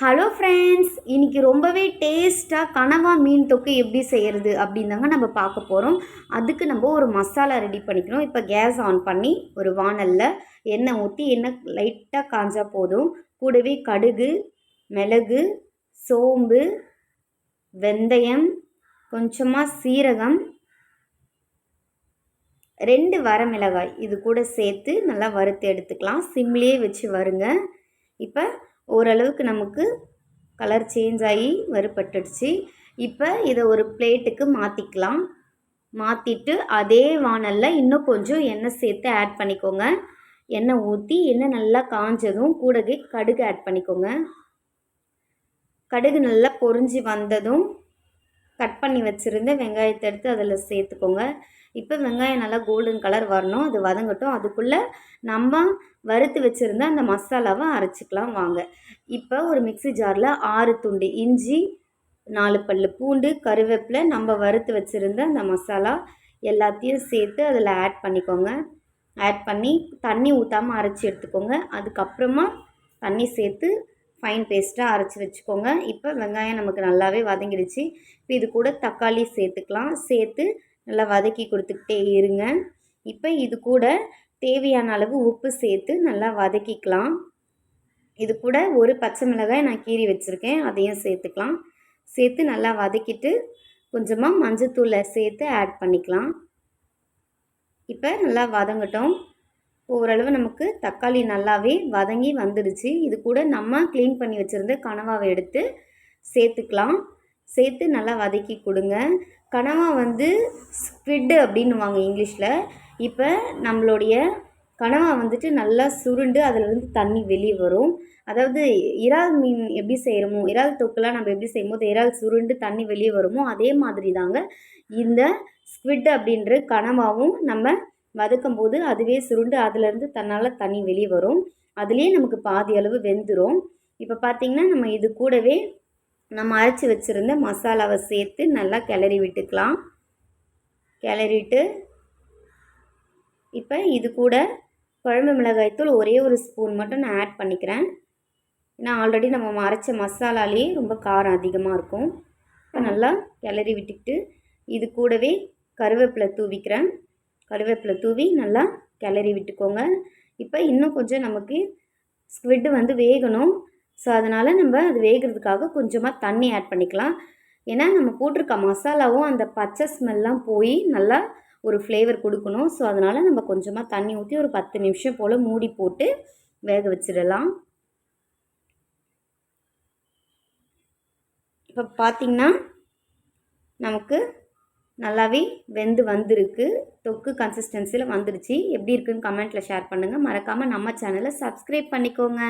Hello friends, இன்றைக்கி ரொம்பவே டேஸ்ட்டாக கனவா மீன் தொக்கு எப்படி செய்கிறது அப்படின்னு தாங்க நம்ம பார்க்க போகிறோம். அதுக்கு நம்ம ஒரு மசாலா ரெடி பண்ணிக்கணும். இப்போ கேஸ் ஆன் பண்ணி ஒரு வானலில் எண்ணெய் ஊற்றி எண்ணெய் லைட்டாக காஞ்சா போதும். கூடவே கடுகு, மிளகு, சோம்பு, வெந்தயம், கொஞ்சமாக சீரகம், 2 வரமிளகாய் இது கூட சேர்த்து நல்லா வறுத்து எடுத்துக்கலாம். சிம்லேயே வச்சு வருங்க. இப்போ ஓரளவுக்கு நமக்கு கலர் சேஞ்ச் ஆகி வறுபட்டுடுச்சு. இப்போ இதை ஒரு பிளேட்டுக்கு மாற்றிக்கலாம். மாற்றிட்டு அதே வானலில் இன்னும் கொஞ்சம் எண்ணெய் சேர்த்து ஆட் பண்ணிக்கோங்க. எண்ணெய் ஊற்றி எண்ணெய் நல்லா காஞ்சதும் கூடவே கடுகு ஆட் பண்ணிக்கோங்க. கடுகு நல்லா பொரிஞ்சு வந்ததும் கட் பண்ணி வச்சுருந்த வெங்காயத்தை எடுத்து அதில் சேர்த்துக்கோங்க. இப்போ வெங்காயம் நல்லா கோல்டன் கலர் வரணும், அது வதங்கட்டும். அதுக்குள்ளே நம்ம வறுத்து வச்சுருந்த அந்த மசாலாவை அரைச்சிக்கலாம் வாங்க. இப்போ ஒரு மிக்ஸி ஜாரில் 6 துண்டு இஞ்சி, 4 பல் பூண்டு, கருவேப்பிலை, நம்ம வறுத்து வச்சுருந்த அந்த மசாலா எல்லாத்தையும் சேர்த்து அதில் ஆட் பண்ணிக்கோங்க. ஆட் பண்ணி தண்ணி ஊற்றாமல் அரைச்சி எடுத்துக்கோங்க. அதுக்கப்புறமா தண்ணி சேர்த்து ஃபைன் பேஸ்ட்டாக அரைச்சி வச்சுக்கோங்க. இப்போ வெங்காயம் நமக்கு நல்லாவே வதங்கிடுச்சு. இப்போ இது கூட தக்காளி சேர்த்துக்கலாம். சேர்த்து நல்லா வதக்கி கொடுத்துக்கிட்டே இருங்க. இப்போ இது கூட தேவையான அளவு உப்பு சேர்த்து நல்லா வதக்கிக்கலாம். இது கூட ஒரு பச்சை மிளகாய் நான் கீறி வச்சுருக்கேன், அதையும் சேர்த்துக்கலாம். சேர்த்து நல்லா வதக்கிட்டு கொஞ்சமாக மஞ்சத்தூளை சேர்த்து ஆட் பண்ணிக்கலாம். இப்போ நல்லா வதங்கட்டும். ஓரளவு நமக்கு தக்காளி நல்லாவே வதங்கி வந்துடுச்சு. இது கூட நம்ம க்ளீன் பண்ணி வச்சுருந்த கனவாவை எடுத்து சேர்த்துக்கலாம். சேர்த்து நல்லா வதக்கி கொடுங்க. கனவா ஸ்க்விட் அப்படின்னுவாங்க இங்கிலீஷில். இப்போ நம்மளுடைய கனவா நல்லா சுருண்டு அதிலிருந்து தண்ணி வெளியே வரும். அதாவது இறால் மீன் எப்படி செய்கிறோமோ, இறால் தொக்குலாம் நம்ம எப்படி செய்யும்போது இறால் சுருண்டு தண்ணி வெளியே வருமோ அதே மாதிரி தாங்க இந்த ஸ்க்விட் அப்படின்ற கனவாவும் நம்ம வதக்கும் போது அதுவே சுருண்டு அதிலேருந்து தன்னால் தண்ணி வெளியே வரும். அதுலேயே நமக்கு பாதி அளவு வெந்துடும். இப்போ பார்த்திங்கன்னா நம்ம இது கூடவே நம்ம அரைச்சி வச்சுருந்த மசாலாவை சேர்த்து நல்லா கிளறி விட்டுக்கலாம். கிளறிட்டு இப்போ இது கூட குழம்பு மிளகாய்த்தூள் ஒரே ஒரு ஸ்பூன் மட்டும் நான் ஆட் பண்ணிக்கிறேன். ஏன்னா ஆல்ரெடி நம்ம அரைச்ச மசாலாலேயே ரொம்ப காரம் அதிகமாக இருக்கும். இப்போ நல்லா கிளறி விட்டுக்கிட்டு இது கூடவே கருவேப்பிலை தூவிக்கிறேன். கருவேப்பிலை தூவி நல்லா கிளறி விட்டுக்கோங்க. இப்போ இன்னும் கொஞ்சம் நமக்கு ஸ்க்விட் வேகணும். ஸோ அதனால் நம்ம அது வேகிறதுக்காக கொஞ்சமாக தண்ணி ஆட் பண்ணிக்கலாம். ஏன்னா நம்ம போட்டிருக்க மசாலாவும் அந்த பச்சை ஸ்மெல்லாம் போய் நல்லா ஒரு ஃப்ளேவர் கொடுக்கணும். ஸோ அதனால் நம்ம கொஞ்சமாக தண்ணி ஊற்றி ஒரு 10 நிமிஷம் போல் மூடி போட்டு வேக வச்சிடலாம். இப்போ பார்த்திங்கன்னா நமக்கு நல்லாவே வெந்து வந்திருக்கு. தொக்கு கன்சிஸ்டன்சியில் வந்துடுச்சு. எப்படி இருக்குன்னு கமெண்ட்டில் ஷேர் பண்ணுங்கள். மறக்காமல் நம்ம சேனலை சப்ஸ்கிரைப் பண்ணிக்கோங்க.